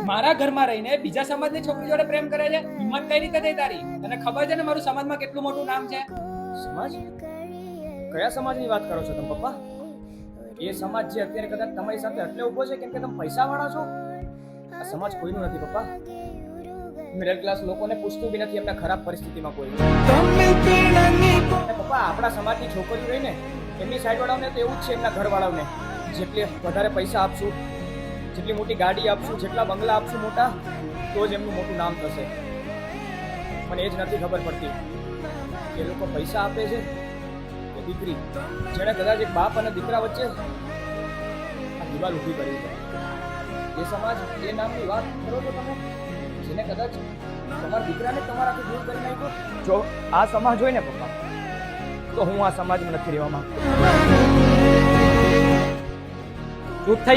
મારા ઘરમાં રહીને બીજા સમાજની છોકરી જોડે પ્રેમ કરે છે. હિંમત કઈ રીતે થઈ તારી? તને ખબર છે ને મારું સમાજમાં કેટલું મોટું નામ છે? સમાજ? કયા સમાજની વાત કરો છો તમે પપ્પા? એ સમાજ જે અત્યારે કદાચ તમારી સાથે એટલે ઉભો છે કેમ કે તમે પૈસા વાળા છો. આ સમાજ કોઈનું નથી પપ્પા. મિડલ ક્લાસ લોકોને પૂછતું બી નથી એમના ખરાબ પરિસ્થિતિમાં કોઈ. પપ્પા આપણા સમાજની છોકરીઓ રહી ને એમની સાઈડ વાળાઓને તો એવું જ છે એમના ઘર વાળાઓને જેટલી વધારે પૈસા આપશું, જેટલી મોટી ગાડી આપશું, જેટલા બંગલા આપશું મોટા, તો જ એમનું મોટું નામ થશે. મને એ જ નથી ખબર પડતી કે લોકો પૈસા આપે છે કે દીકરી જેણે કદાચ એક બાપ અને દીકરા વચ્ચે આ દિવાલ ઊભી કરી છે. એ સમાજ એ નામની વાત કરો છો તમે જેને કદાચ તમારા દીકરાને તમારાથી દૂર કરી નાખ્યો. જો આ સમાજ હોય ને પપ્પા તો હું આ સમાજમાં નથી રહેવા માંગતો. ચૂપ થઈ